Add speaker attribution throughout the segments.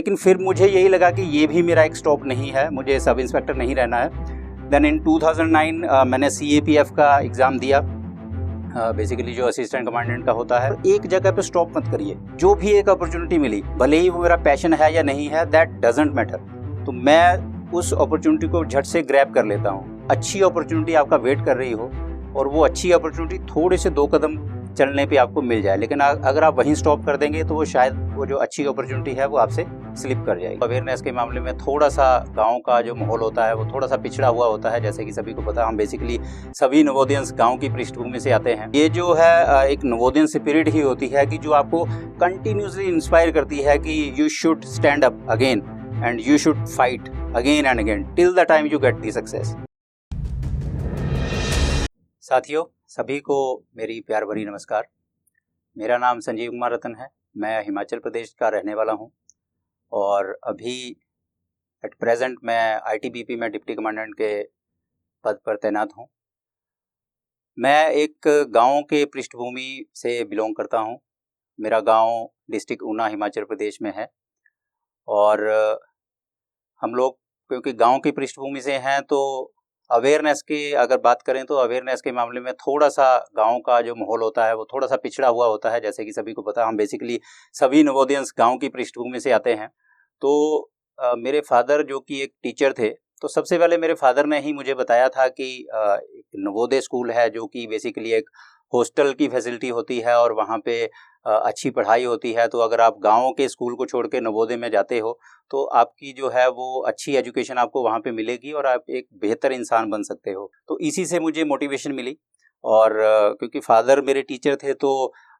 Speaker 1: लेकिन फिर मुझे यही लगा कि ये भी मेरा एक स्टॉप नहीं है, मुझे सब इंस्पेक्टर नहीं रहना है। देन इन 2009 मैंने CAPF का एग्ज़ाम दिया, बेसिकली जो असिस्टेंट कमांडेंट का होता है। एक जगह पे स्टॉप मत करिए, जो भी एक अपॉर्चुनिटी मिली, भले ही वो मेरा पैशन है या नहीं है, दैट डजंट मैटर, तो मैं उस अपॉर्चुनिटी को झट से ग्रैब कर लेता हूँ। अच्छी अपॉर्चुनिटी आपका वेट कर रही हो और वो अच्छी अपॉर्चुनिटी थोड़े से 2 कदम चलने पे आपको मिल जाए, लेकिन अगर आप वहीं स्टॉप कर देंगे तो वो शायद वो जो अच्छी अपॉर्चुनिटी है वो आपसे स्लिप कर जाएगी। अवेयरनेस के मामले में थोड़ा सा गांव का जो माहौल होता है वो थोड़ा सा पिछड़ा हुआ होता है। जैसे कि सभी को पता, हम बेसिकली सभी नवोदयंस गांव की पृष्ठभूमि से आते हैं। ये जो है एक नवोदयन स्पिरिट ही होती है कि जो आपको कंटिन्यूसली इंस्पायर करती है कि you should stand up again and you should fight again and again till the time you get the success. साथियों, सभी को मेरी प्यार भरी नमस्कार। मेरा नाम संजीव कुमार रतन है। मैं हिमाचल प्रदेश का रहने वाला हूं और अभी एट प्रेजेंट मैं ITBP में डिप्टी कमांडेंट के पद पर तैनात हूं। मैं एक गांव के पृष्ठभूमि से बिलोंग करता हूं। मेरा गांव डिस्ट्रिक्ट ऊना हिमाचल प्रदेश में है और हम लोग क्योंकि गांव की पृष्ठभूमि से हैं तो अवेयरनेस की अगर बात करें तो अवेयरनेस के मामले में थोड़ा सा गांव का जो माहौल होता है वो थोड़ा सा पिछड़ा हुआ होता है। जैसे कि सभी को पता, हम बेसिकली सभी नवोदयंस गांव की पृष्ठभूमि से आते हैं। तो मेरे फादर जो कि एक टीचर थे, तो सबसे पहले मेरे फादर ने ही मुझे बताया था कि एक नवोदय स्कूल है जो कि बेसिकली एक हॉस्टल की फैसिलिटी होती है और वहाँ पे अच्छी पढ़ाई होती है। तो अगर आप गाँव के स्कूल को छोड़ के नवोदय में जाते हो तो आपकी जो है वो अच्छी एजुकेशन आपको वहाँ पे मिलेगी और आप एक बेहतर इंसान बन सकते हो। तो इसी से मुझे मोटिवेशन मिली और क्योंकि फादर मेरे टीचर थे तो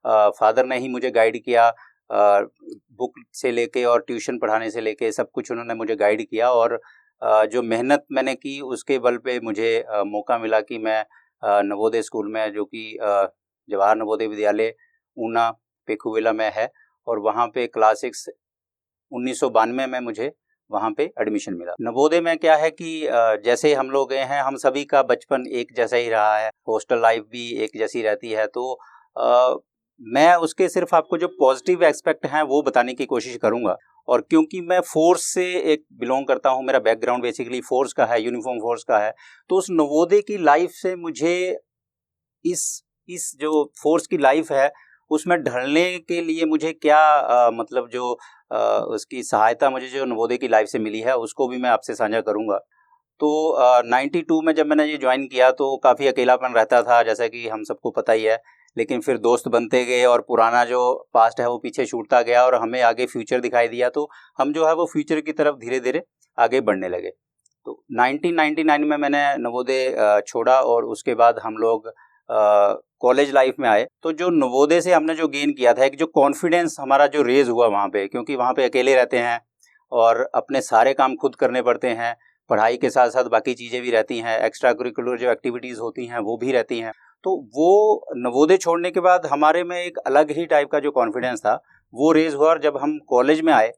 Speaker 1: फादर ने ही मुझे गाइड किया, बुक से लेके और ट्यूशन पढ़ाने से लेके सब कुछ उन्होंने मुझे गाइड किया। और जो मेहनत मैंने की उसके बल पे मुझे मौका मिला कि मैं नवोदय स्कूल में, जो कि जवाहर नवोदय विद्यालय ऊना पेखुविला में है, और वहाँ पे क्लास 6 1992 में मुझे वहाँ पे एडमिशन मिला। नवोदय में क्या है कि जैसे हम लोग गए हैं, हम सभी का बचपन एक जैसा ही रहा है, हॉस्टल लाइफ भी एक जैसी रहती है। तो मैं उसके सिर्फ आपको जो पॉजिटिव एस्पेक्ट हैं वो बताने की कोशिश करूँगा। और क्योंकि मैं फोर्स से एक बिलोंग करता हूँ, मेरा बैकग्राउंड बेसिकली फोर्स का है, यूनिफॉर्म फोर्स का है, तो उस नवोदय की लाइफ से मुझे इस जो फोर्स की लाइफ है उसमें ढलने के लिए मुझे क्या मतलब जो उसकी सहायता मुझे जो नवोदय की लाइफ से मिली है उसको भी मैं आपसे साझा करूंगा। तो 92 में जब मैंने ये ज्वाइन किया तो काफ़ी अकेलापन रहता था, जैसा कि हम सबको पता ही है। लेकिन फिर दोस्त बनते गए और पुराना जो पास्ट है वो पीछे छूटता गया और हमें आगे फ्यूचर दिखाई दिया, तो हम जो है वो फ्यूचर की तरफ धीरे धीरे आगे बढ़ने लगे। तो 1999 में मैंने नवोदय छोड़ा और उसके बाद हम लोग कॉलेज लाइफ में आए। तो जो नवोदय से हमने जो गेन किया था, एक जो कॉन्फिडेंस हमारा जो रेज हुआ वहाँ पे, क्योंकि वहाँ पे अकेले रहते हैं और अपने सारे काम खुद करने पड़ते हैं, पढ़ाई के साथ साथ बाकी चीज़ें भी रहती हैं, एक्स्ट्रा करिकुलर जो एक्टिविटीज़ होती हैं वो भी रहती हैं। तो वो नवोदय छोड़ने के बाद हमारे में एक अलग ही टाइप का जो कॉन्फिडेंस था वो रेज हुआ। और जब हम कॉलेज में आए,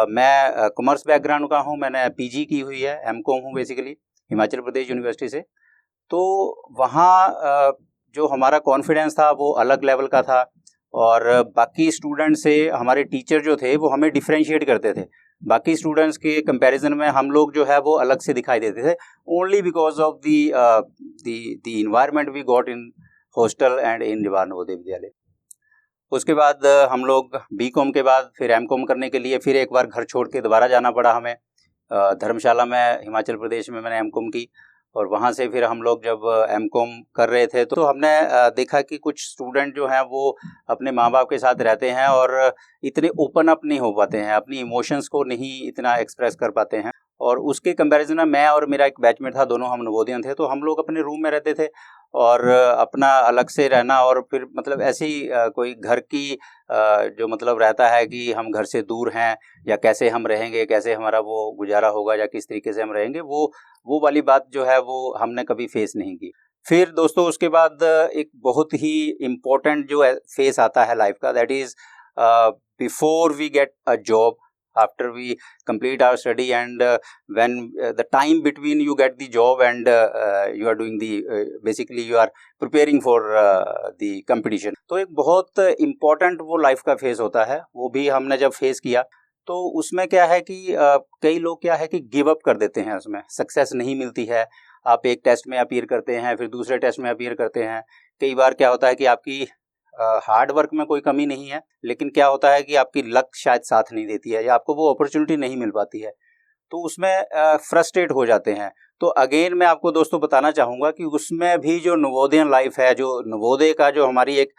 Speaker 1: मैं कॉमर्स बैकग्राउंड का हूँ, मैंने PG की हुई है, MCOM हूँ बेसिकली हिमाचल प्रदेश यूनिवर्सिटी से। तो वहाँ जो हमारा कॉन्फिडेंस था वो अलग लेवल का था और बाकी स्टूडेंट से हमारे टीचर जो थे वो हमें डिफरेंशिएट करते थे। बाकी स्टूडेंट्स के कंपैरिजन में हम लोग जो है वो अलग से दिखाई देते थे, only because of the environment we got in hostel and in Jawahar Navodaya Vidyalaya. उसके बाद हम लोग BCom के बाद फिर MCOM करने के लिए फिर एक बार घर छोड़ के दोबारा जाना पड़ा हमें। धर्मशाला में हिमाचल प्रदेश में मैंने MCOM की और वहाँ से फिर हम लोग जब MCOM कर रहे थे तो हमने देखा कि कुछ स्टूडेंट जो हैं वो अपने माँ बाप के साथ रहते हैं और इतने ओपन अप नहीं हो पाते हैं, अपनी इमोशंस को नहीं इतना एक्सप्रेस कर पाते हैं। और उसके कंपैरिजन में मैं और मेरा एक बैचमेट था, दोनों हम नवोदयन थे, तो हम लोग अपने रूम में रहते थे और अपना अलग से रहना। और फिर मतलब ऐसी कोई घर की जो मतलब रहता है कि हम घर से दूर हैं या कैसे हम रहेंगे, कैसे हमारा वो गुजारा होगा या किस तरीके से हम रहेंगे, वो वाली बात जो है वो हमने कभी फेस नहीं की। फिर दोस्तों उसके बाद एक बहुत ही इम्पोर्टेंट जो फेस आता है लाइफ का, that is before we get a job, after we complete our study and when the time between you get the job and you are doing the basically you are preparing for the competition। तो एक बहुत important वो life का phase होता है, वो भी हमने जब फेस किया तो उसमें क्या है कि कई लोग क्या है कि गिव अप कर देते हैं, उसमें सक्सेस नहीं मिलती है। आप एक टेस्ट में अपीयर करते हैं, फिर दूसरे टेस्ट में अपीयर करते हैं। कई बार क्या होता है कि आपकी हार्ड वर्क में कोई कमी नहीं है, लेकिन क्या होता है कि आपकी लक शायद साथ नहीं देती है या आपको वो अपॉर्चुनिटी नहीं मिल पाती है, तो उसमें फ्रस्ट्रेट हो जाते हैं। तो अगेन मैं आपको दोस्तों बताना चाहूँगा कि उसमें भी जो नवोदयन लाइफ है, जो नवोदय का जो हमारी एक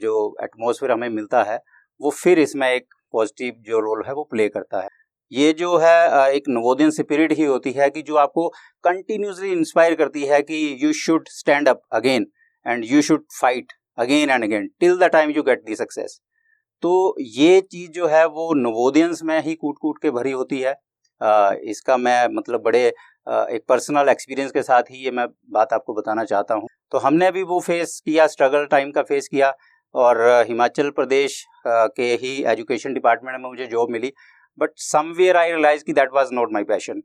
Speaker 1: जो एटमॉस्फेयर हमें मिलता है, वो फिर इसमें एक पॉजिटिव जो रोल है वो प्ले करता है। ये जो है एक नवोदयन स्पिरिट ही होती है कि जो आपको कंटिन्यूसली इंस्पायर करती है कि you should stand up again and you should fight again and again till the time you get the success. तो ये चीज़ जो है वो नवोदयंस में ही कूट कूट के भरी होती है। इसका मैं मतलब बड़े एक पर्सनल एक्सपीरियंस के साथ ही ये मैं बात आपको बताना चाहता हूँ। तो हमने भी वो फेस किया, स्ट्रगल टाइम का फेस किया, और हिमाचल प्रदेश के ही एजुकेशन डिपार्टमेंट में मुझे जॉब मिली। बट समवेयर आई रियलाइज कि that was not my passion.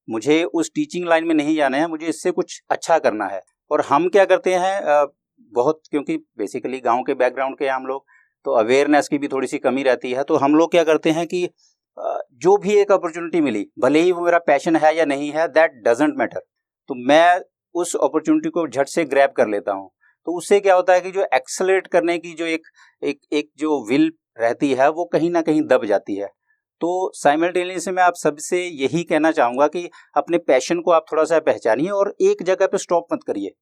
Speaker 1: मुझे उस टीचिंग लाइन में नहीं जाना है, मुझे इससे कुछ अच्छा करना है। और हम क्या करते हैं, बहुत क्योंकि बेसिकली गांव के बैकग्राउंड के हम लोग, तो अवेयरनेस की भी थोड़ी सी कमी रहती है। तो हम लोग क्या करते हैं कि जो भी एक अपॉर्चुनिटी मिली, भले ही वो मेरा पैशन है या नहीं है, दैट डजंट मैटर, तो मैं उस अपॉर्चुनिटी को झट से ग्रैब कर लेता हूँ। तो उससे क्या होता है कि जो एक्सेलरेट करने की जो एक जो विल रहती है वो कहीं ना कहीं दब जाती है। तो साइमल्टेनियसली मैं आप सबसे यही कहना चाहूँगा कि अपने पैशन को आप थोड़ा सा पहचानिए और एक जगह पे स्टॉप मत करिए।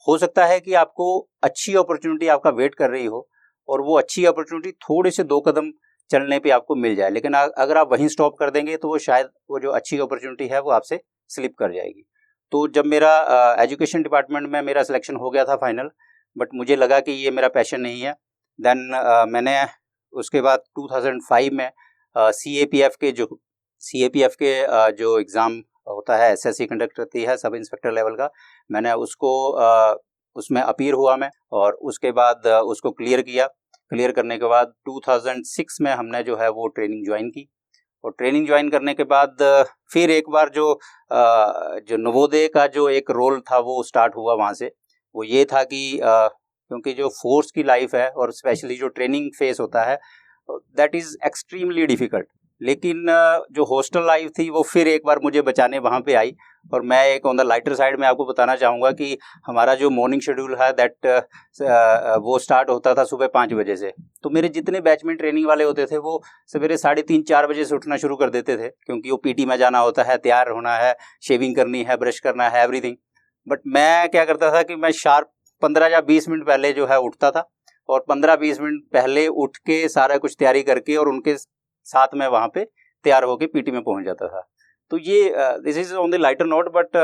Speaker 1: हो सकता है कि आपको अच्छी अपॉर्चुनिटी आपका वेट कर रही हो और वो अच्छी अपॉर्चुनिटी थोड़े से 2 कदम चलने पे आपको मिल जाए, लेकिन अगर आप वहीं स्टॉप कर देंगे तो वो शायद वो जो अच्छी अपॉर्चुनिटी है वो आपसे स्लिप कर जाएगी। तो जब मेरा एजुकेशन डिपार्टमेंट में मेरा सिलेक्शन हो गया था फाइनल, बट मुझे लगा कि ये मेरा पैशन नहीं है, देन मैंने उसके बाद 2005 में CAPF के जो एग्ज़ाम होता है, SSC कंडक्ट करती है सब इंस्पेक्टर लेवल का, मैंने उसको उसमें अपीयर हुआ मैं, और उसके बाद उसको क्लियर किया। क्लियर करने के बाद 2006 में हमने जो है वो ट्रेनिंग ज्वाइन की, और ट्रेनिंग ज्वाइन करने के बाद फिर एक बार जो नवोदय का जो एक रोल था वो स्टार्ट हुआ वहाँ से। वो ये था कि क्योंकि जो फोर्स की लाइफ है और स्पेशली जो ट्रेनिंग फेस होता है, दैट इज़ एक्सट्रीमली डिफ़िकल्ट। लेकिन जो हॉस्टल लाइफ थी वो फिर एक बार मुझे बचाने वहाँ पे आई। और मैं एक ऑन द लाइटर साइड में आपको बताना चाहूँगा कि हमारा जो मॉर्निंग शेड्यूल है दैट वो स्टार्ट होता था सुबह 5 बजे से। तो मेरे जितने बैचमेंट ट्रेनिंग वाले होते थे वो सवेरे 3:30-4 बजे से उठना शुरू कर देते थे, क्योंकि वो PT में जाना होता है, तैयार होना है, शेविंग करनी है, ब्रश करना है, एवरीथिंग। बट मैं क्या करता था कि मैं शार्प 15 या 20 मिनट पहले जो है उठता था, और 15-20 मिनट पहले उठ के सारा कुछ तैयारी करके और उनके साथ में वहाँ पे तैयार होके PT में पहुँच जाता था। तो ये this is on the lighter note, but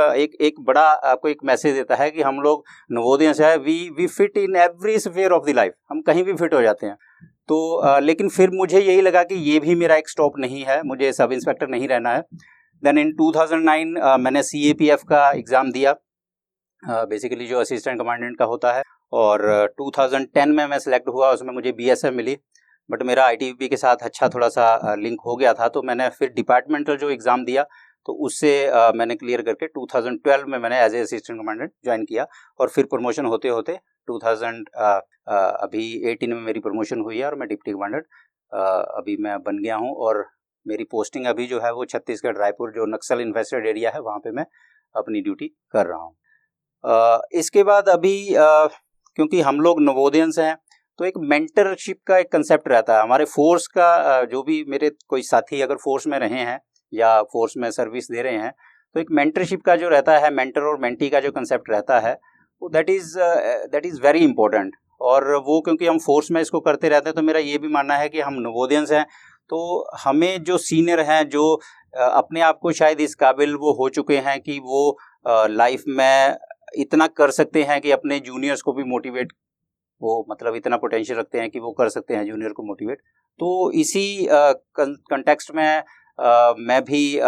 Speaker 1: एक बड़ा आपको एक मैसेज देता है कि हम लोग नवोदय से है, we fit in every sphere of the life, हम कहीं भी फिट हो जाते हैं। तो लेकिन फिर मुझे यही लगा कि ये भी मेरा एक स्टॉप नहीं है, मुझे सब इंस्पेक्टर नहीं रहना है। देन इन 2009 मैंने CAPF का एग्ज़ाम दिया, बेसिकली जो असिस्टेंट कमांडेंट का होता है, और 2010 में मैं सिलेक्ट हुआ, उसमें मुझे BSF मिली। बट मेरा ITBP के साथ अच्छा थोड़ा सा लिंक हो गया था, तो मैंने फिर डिपार्टमेंटल जो एग्ज़ाम दिया तो उससे मैंने क्लियर करके 2012 में मैंने as a assistant commandant join किया, और फिर प्रमोशन होते होते 2018 में मेरी प्रमोशन हुई है और मैं डिप्टी कमांडेंट अभी मैं बन गया हूँ। और मेरी पोस्टिंग अभी जो है वो छत्तीसगढ़ रायपुर जो नक्सल इन्फेस्टेड एरिया है वहाँ पे मैं अपनी ड्यूटी कर रहा हूँ। इसके बाद अभी क्योंकि हम लोग नवोदयंस हैं तो एक मेंटरशिप का एक कंसेप्ट रहता है हमारे फोर्स का। जो भी मेरे कोई साथी अगर फोर्स में रहे हैं या फोर्स में सर्विस दे रहे हैं, तो एक मेंटरशिप का जो रहता है, मेंटर और मेंटी का जो कंसेप्ट रहता है, वो दैट इज़ वेरी इंपॉर्टेंट। और वो क्योंकि हम फोर्स में इसको करते रहते हैं, तो मेरा ये भी मानना है कि हम नवोदयंस हैं, तो हमें जो सीनियर हैं, जो अपने आप को शायद इस काबिल वो हो चुके हैं कि वो लाइफ में इतना कर सकते हैं कि अपने जूनियर्स को भी मोटिवेट, वो मतलब इतना पोटेंशियल रखते हैं कि वो कर सकते हैं जूनियर को मोटिवेट। तो इसी कंटेक्स्ट में मैं भी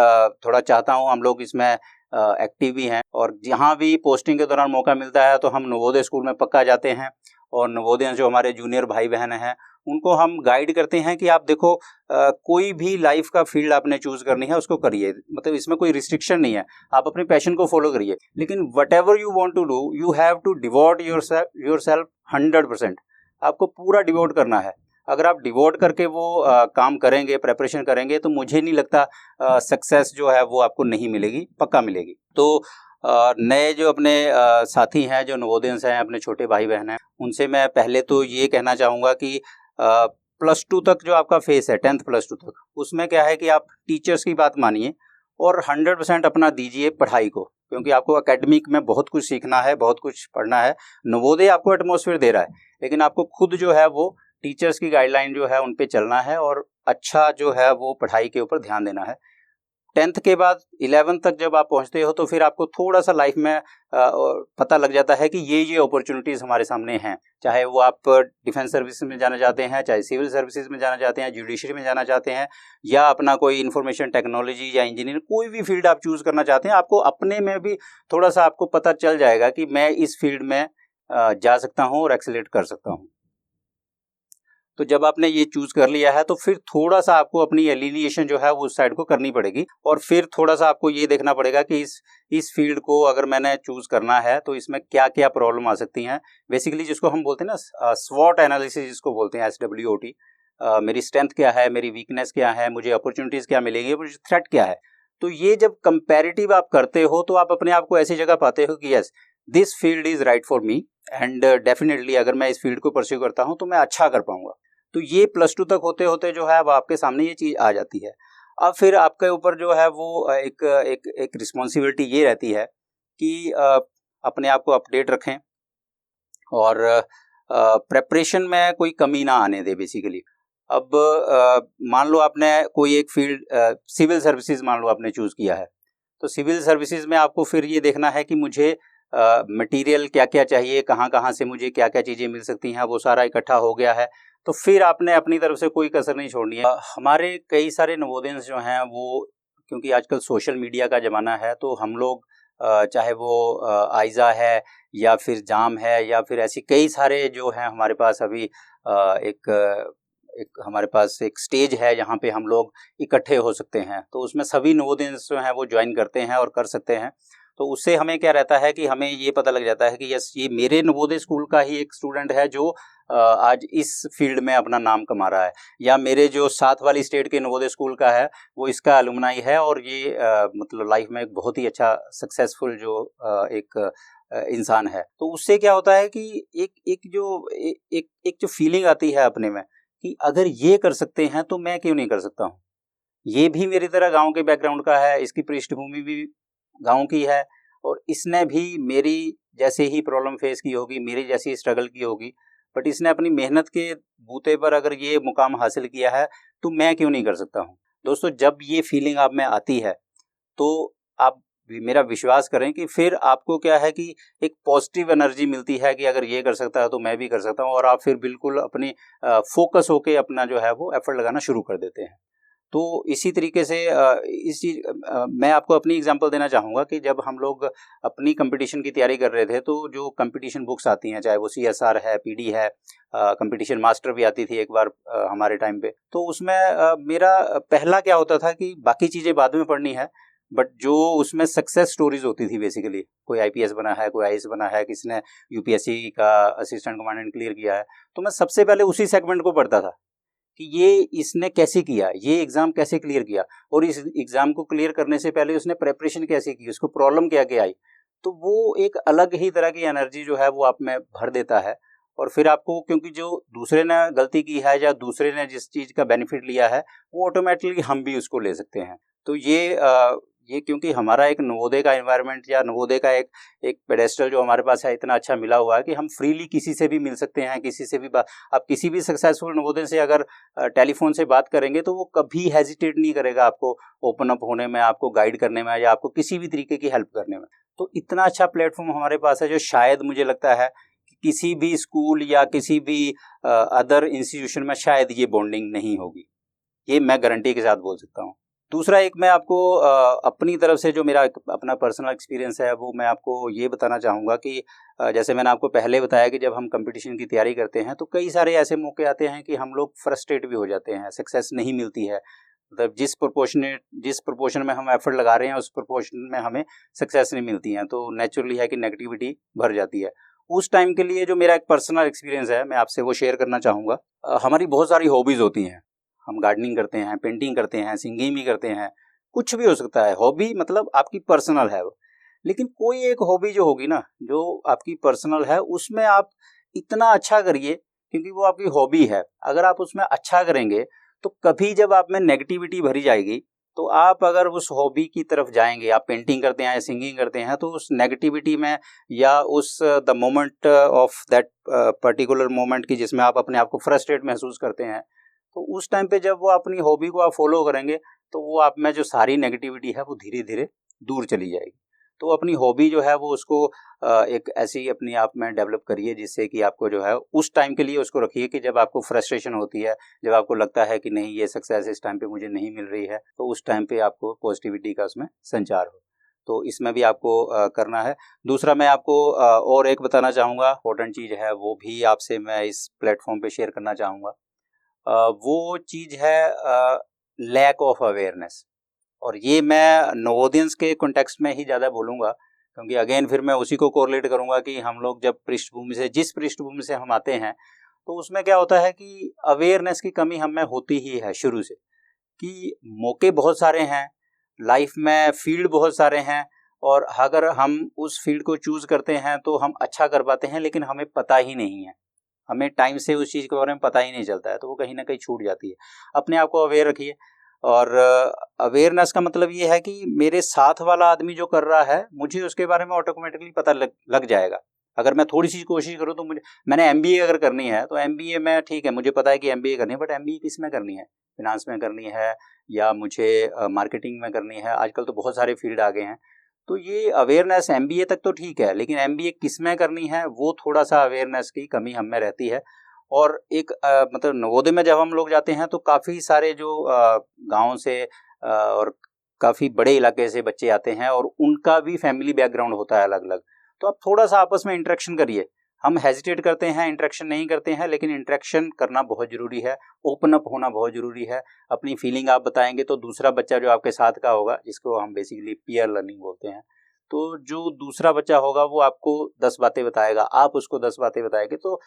Speaker 1: थोड़ा चाहता हूँ, हम लोग इसमें एक्टिव भी हैं, और जहाँ भी पोस्टिंग के दौरान मौका मिलता है तो हम नवोदय स्कूल में पक्का जाते हैं, और नवोदय जो हमारे जूनियर भाई बहन हैं उनको हम गाइड करते हैं कि आप देखो कोई भी लाइफ का फील्ड आपने चूज़ करनी है उसको करिए, मतलब इसमें कोई रिस्ट्रिक्शन नहीं है, आप अपने पैशन को फॉलो करिए, लेकिन whatever you want to do you have to devote yourself 100%। आपको पूरा डिवोट करना है। अगर आप डिवोट करके वो काम करेंगे, प्रेपरेशन करेंगे, तो मुझे नहीं लगता सक्सेस जो है वो आपको नहीं मिलेगी, पक्का मिलेगी। तो नए जो अपने साथी हैं, जो नवोदयंस हैं, अपने छोटे भाई बहन हैं, उनसे मैं पहले तो ये कहना चाहूँगा कि +2 तक जो आपका फेस है, 10th +2 तक, उसमें क्या है कि आप टीचर्स की बात मानिए और 100% अपना दीजिए पढ़ाई को, क्योंकि आपको एकेडमिक में बहुत कुछ सीखना है, बहुत कुछ पढ़ना है। नवोदय आपको एटमॉस्फेयर दे रहा है, लेकिन आपको खुद जो है वो टीचर्स की गाइडलाइन जो है उन पे चलना है और अच्छा जो है वो पढ़ाई के ऊपर ध्यान देना है। 10th के बाद 11th तक जब आप पहुंचते हो तो फिर आपको थोड़ा सा लाइफ में पता लग जाता है कि ये अपॉर्चुनिटीज़ हमारे सामने हैं। चाहे वो आप डिफेंस सर्विस में जाना चाहते हैं, चाहे सिविल सर्विसेज में जाना चाहते हैं, जुडिशरी में जाना चाहते हैं, या अपना कोई इन्फॉर्मेशन टेक्नोलॉजी या इंजीनियरिंग, कोई भी फील्ड आप चूज़ करना चाहते हैं, आपको अपने में भी थोड़ा सा आपको पता चल जाएगा कि मैं इस फील्ड में जा सकता हूँ और एक्सेलेरेट कर सकता हूँ। तो जब आपने ये चूज कर लिया है तो फिर थोड़ा सा आपको अपनी एलिनिएशन जो है वो उस साइड को करनी पड़ेगी, और फिर थोड़ा सा आपको ये देखना पड़ेगा कि इस फील्ड को अगर मैंने चूज करना है तो इसमें क्या क्या प्रॉब्लम आ सकती हैं। बेसिकली जिसको हम बोलते हैं ना स्वॉट एनालिसिस, जिसको बोलते हैं SWOT, मेरी स्ट्रेंथ क्या है, मेरी वीकनेस क्या है, मुझे अपॉर्चुनिटीज क्या मिलेंगी, मुझे थ्रेट क्या है। तो ये जब कंपैरेटिव आप करते हो तो आप अपने आप को ऐसी जगह पाते हो कि yes, this field is right for me, and definitely अगर मैं इस फील्ड को परस्यू करता हूँ तो मैं अच्छा कर पाऊंगा। तो ये +2 तक होते होते जो है अब आपके सामने ये चीज़ आ जाती है। अब फिर आपके ऊपर जो है वो एक रिस्पॉन्सिबिलिटी ये रहती है कि अपने आप को अपडेट रखें और प्रेपरेशन में कोई कमी ना आने दें बेसिकली। अब मान लो आपने कोई एक फील्ड सिविल सर्विसेज मान लो आपने चूज़ किया है, तो सिविल सर्विसेज में आपको फिर ये देखना है कि मुझे मटेरियल क्या क्या चाहिए, कहाँ कहाँ से मुझे क्या क्या चीज़ें मिल सकती हैं, वो सारा इकट्ठा हो गया है। तो फिर आपने अपनी तरफ से कोई कसर नहीं छोड़नी है। हमारे कई सारे नवोदयंस जो हैं वो, क्योंकि आजकल सोशल मीडिया का ज़माना है, तो हम लोग चाहे वो आइज़ा है या फिर जाम है या फिर ऐसी कई सारे जो हैं हमारे पास अभी एक हमारे पास एक स्टेज है जहाँ पे हम लोग इकट्ठे हो सकते हैं। तो उसमें सभी नवोदयंस जो हैं वो ज्वाइन करते हैं और कर सकते हैं। तो उससे हमें क्या रहता है कि हमें ये पता लग जाता है कि यस, ये मेरे नवोदय स्कूल का ही एक स्टूडेंट है जो आज इस फील्ड में अपना नाम कमा रहा है, या मेरे जो साथ वाली स्टेट के नवोदय स्कूल का है वो इसका अलुमनाई है और ये मतलब लाइफ में एक बहुत ही अच्छा सक्सेसफुल जो एक इंसान है। तो उससे क्या होता है कि एक जो फीलिंग आती है अपने में कि अगर ये कर सकते हैं तो मैं क्यों नहीं कर सकता हूँ। ये भी मेरी तरह गांव के बैकग्राउंड का है, इसकी पृष्ठभूमि भी गांव की है, और इसने भी मेरी जैसे ही प्रॉब्लम फेस की होगी, मेरी जैसी स्ट्रगल की होगी, बट इसने अपनी मेहनत के बूते पर अगर ये मुकाम हासिल किया है तो मैं क्यों नहीं कर सकता हूँ। दोस्तों, जब ये फीलिंग आप में आती है तो आप मेरा विश्वास करें कि फिर आपको क्या है कि एक पॉजिटिव एनर्जी मिलती है कि अगर ये कर सकता है तो मैं भी कर सकता हूँ, और आप फिर बिल्कुल अपनी फोकस होके अपना जो है वो एफर्ट लगाना शुरू कर देते हैं। तो इसी तरीके से मैं आपको अपनी एग्जांपल देना चाहूँगा कि जब हम लोग अपनी कंपटीशन की तैयारी कर रहे थे तो जो कंपटीशन बुक्स आती हैं, चाहे वो CSR है, PD है, कंपटीशन मास्टर भी आती थी एक बार हमारे टाइम पे, तो उसमें मेरा पहला क्या होता था कि बाकी चीज़ें बाद में पढ़नी है, बट जो उसमें सक्सेस स्टोरीज होती थी, बेसिकली कोई IPS बना है, कोई IAS बना है, किसी ने UPSC का असिस्टेंट कमांडेंट क्लियर किया है, तो मैं सबसे पहले उसी सेगमेंट को पढ़ता था कि ये इसने कैसे किया, ये एग्ज़ाम कैसे क्लियर किया, और इस एग्ज़ाम को क्लियर करने से पहले उसने प्रेपरेशन कैसे की, उसको प्रॉब्लम क्या क्या आई। तो वो एक अलग ही तरह की एनर्जी जो है वो आप में भर देता है, और फिर आपको, क्योंकि जो दूसरे ने गलती की है या दूसरे ने जिस चीज़ का बेनिफिट लिया है वो ऑटोमेटिकली हम भी उसको ले सकते हैं। तो ये क्योंकि हमारा एक नवोदय का एनवायरनमेंट या नवोदय का एक पेडेस्टल जो हमारे पास है इतना अच्छा मिला हुआ है कि हम फ्रीली किसी से भी मिल सकते हैं, किसी से भी आप किसी भी सक्सेसफुल नवोदय से अगर टेलीफोन से बात करेंगे तो वो कभी हेजिटेट नहीं करेगा आपको ओपन अप होने में, आपको गाइड करने में, या आपको किसी भी तरीके की हेल्प करने में। तो इतना अच्छा प्लेटफॉर्म हमारे पास है जो शायद मुझे लगता है कि किसी भी स्कूल या किसी भी अदर इंस्टीट्यूशन में शायद ये बॉन्डिंग नहीं होगी। ये मैं गारंटी के साथ बोल सकता हूँ। दूसरा एक मैं आपको अपनी तरफ से जो मेरा अपना पर्सनल एक्सपीरियंस है वो मैं आपको ये बताना चाहूँगा कि जैसे मैंने आपको पहले बताया कि जब हम कंपटीशन की तैयारी करते हैं तो कई सारे ऐसे मौके आते हैं कि हम लोग फ्रस्ट्रेट भी हो जाते हैं, सक्सेस नहीं मिलती है। मतलब जिस प्रोपोर्शन में हम एफर्ट लगा रहे हैं उस प्रोपोर्शन में हमें सक्सेस नहीं मिलती है, तो नेचुरली है कि नेगेटिविटी भर जाती है। उस टाइम के लिए जो मेरा एक पर्सनल एक्सपीरियंस है मैं आपसे वो शेयर करना चाहूँगा। हमारी बहुत सारी हॉबीज़ होती हैं, हम गार्डनिंग करते हैं, पेंटिंग करते हैं, सिंगिंग भी करते हैं, कुछ भी हो सकता है। हॉबी मतलब आपकी पर्सनल है वो, लेकिन कोई एक हॉबी जो होगी ना, जो आपकी पर्सनल है, उसमें आप इतना अच्छा करिए क्योंकि वो आपकी हॉबी है। अगर आप उसमें अच्छा करेंगे तो कभी जब आप में नेगेटिविटी भरी जाएगी तो आप अगर उस हॉबी की तरफ जाएंगे, आप पेंटिंग करते हैं या सिंगिंग करते हैं, तो उस नेगेटिविटी में या उस the moment of that particular moment की जिसमें आप अपने आप को फ्रस्ट्रेट महसूस करते हैं, तो उस टाइम पे जब वो अपनी हॉबी को आप फॉलो करेंगे तो वो आप में जो सारी नेगेटिविटी है वो धीरे धीरे दूर चली जाएगी। तो अपनी हॉबी जो है वो उसको एक ऐसी अपने आप में डेवलप करिए जिससे कि आपको जो है उस टाइम के लिए उसको रखिए कि जब आपको फ्रस्ट्रेशन होती है, जब आपको लगता है कि नहीं ये सक्सेस इस टाइम पे मुझे नहीं मिल रही है, तो उस टाइम पे आपको पॉजिटिविटी का उसमें संचार हो। तो इसमें भी आपको करना है। दूसरा मैं आपको और एक बताना चाहूँगा, इम्पोर्टेंट चीज़ है, वो भी आपसे मैं इस प्लेटफॉर्म पे शेयर करना चाहूँगा। वो चीज़ है लैक ऑफ अवेयरनेस। और ये मैं नवोदियंस के कॉन्टेक्स्ट में ही ज़्यादा बोलूँगा क्योंकि अगेन फिर मैं उसी को कोरिलेट करूँगा कि हम लोग जब जिस पृष्ठभूमि से हम आते हैं, तो उसमें क्या होता है कि अवेयरनेस की कमी हम में होती ही है शुरू से, कि मौके बहुत सारे हैं लाइफ में, फील्ड बहुत सारे हैं, और अगर हम उस फील्ड को चूज़ करते हैं तो हम अच्छा कर पाते हैं, लेकिन हमें पता ही नहीं है, हमें टाइम से उस चीज़ के बारे में पता ही नहीं चलता है, तो वो कहीं ना कहीं छूट जाती है। अपने आप को अवेयर रखिए। और अवेयरनेस का मतलब ये है कि मेरे साथ वाला आदमी जो कर रहा है मुझे उसके बारे में ऑटोमेटिकली पता लग जाएगा। अगर मैं थोड़ी सी कोशिश करूँ तो मैंने एमबीए अगर करनी है तो एमबीए में ठीक है, मुझे पता है कि एमबीए करनी है, बट एमबीए किस में करनी है, फिनांस में करनी है या मुझे मार्केटिंग में करनी है, आजकल तो बहुत सारे फील्ड आ गए हैं। तो ये अवेयरनेस एमबीए तक तो ठीक है, लेकिन एमबीए किस में करनी है वो थोड़ा सा अवेयरनेस की कमी हम में रहती है। और एक मतलब नवोदय में जब हम लोग जाते हैं तो काफ़ी सारे जो गाँव से और काफ़ी बड़े इलाके से बच्चे आते हैं और उनका भी फैमिली बैकग्राउंड होता है अलग अलग। तो आप थोड़ा सा आपस में इंटरेक्शन करिए। हम हेजिटेट करते हैं, इंटरेक्शन नहीं करते हैं, लेकिन इंटरेक्शन करना बहुत ज़रूरी है, ओपन अप होना बहुत ज़रूरी है। अपनी फीलिंग आप बताएंगे तो दूसरा बच्चा जो आपके साथ का होगा, जिसको हम बेसिकली पीयर लर्निंग बोलते हैं, तो जो दूसरा बच्चा होगा वो आपको 10 बातें बताएगा, आप उसको 10 बातें बताएंगे, तो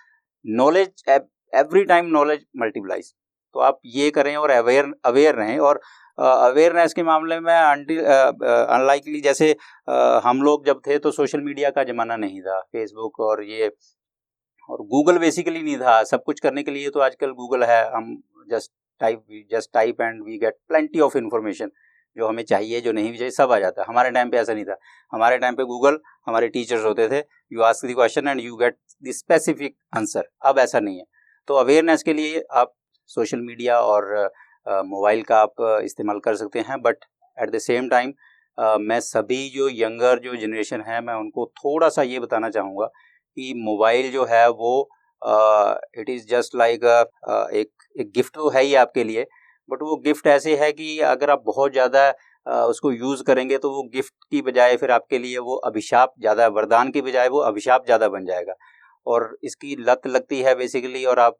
Speaker 1: knowledge every time knowledge multiplies. तो आप ये करें और अवेयर रहें। और अवेयरनेस के मामले में अनलाइकली जैसे हम लोग जब थे तो सोशल मीडिया का ज़माना नहीं था, फेसबुक और ये और गूगल बेसिकली नहीं था। सब कुछ करने के लिए तो आजकल गूगल है, हम just type and we get plenty of information, जो हमें चाहिए जो नहीं भी चाहिए सब आ जाता है। हमारे टाइम पे ऐसा नहीं था। हमारे टाइम पे गूगल हमारे टीचर्स होते थे, you ask the question and you get the specific answer. अब ऐसा नहीं है। तो अवेयरनेस के लिए आप सोशल मीडिया और मोबाइल का आप इस्तेमाल कर सकते हैं, but at the same time मैं सभी जो यंगर जो जनरेशन है मैं उनको थोड़ा सा ये बताना चाहूँगा कि मोबाइल जो है वो इट इज़ जस्ट लाइक एक गिफ्ट तो है ही आपके लिए, बट वो गिफ्ट ऐसे है कि अगर आप बहुत ज़्यादा उसको यूज़ करेंगे तो वो गिफ्ट की बजाय फिर आपके लिए वो अभिशाप ज़्यादा, वरदान की बजाय वो अभिशाप ज़्यादा बन जाएगा। और इसकी लत लगती है बेसिकली, और आप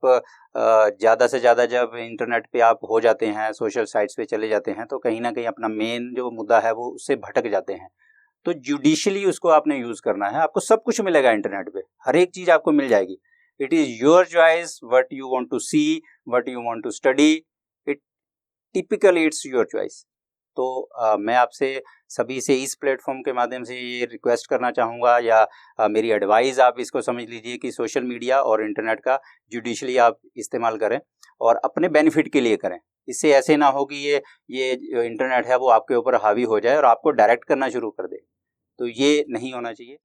Speaker 1: ज़्यादा से ज़्यादा जब इंटरनेट पे आप हो जाते हैं, सोशल साइट्स पे चले जाते हैं, तो कहीं ना कहीं अपना मेन जो मुद्दा है वो उससे भटक जाते हैं। तो जुडिशली उसको आपने यूज़ करना है। आपको सब कुछ मिलेगा इंटरनेट पे, हर एक चीज़ आपको मिल जाएगी। It is your choice what you want to see, what you want to study, it typically it's your choice. तो मैं आपसे सभी से इस प्लेटफॉर्म के माध्यम से ये रिक्वेस्ट करना चाहूँगा, या मेरी एडवाइस आप इसको समझ लीजिए कि सोशल मीडिया और इंटरनेट का जुडिशली आप इस्तेमाल करें और अपने बेनिफिट के लिए करें। इससे ऐसे ना हो कि ये जो इंटरनेट है वो आपके ऊपर हावी हो जाए और आपको डायरेक्ट करना शुरू कर दे, तो ये नहीं होना चाहिए।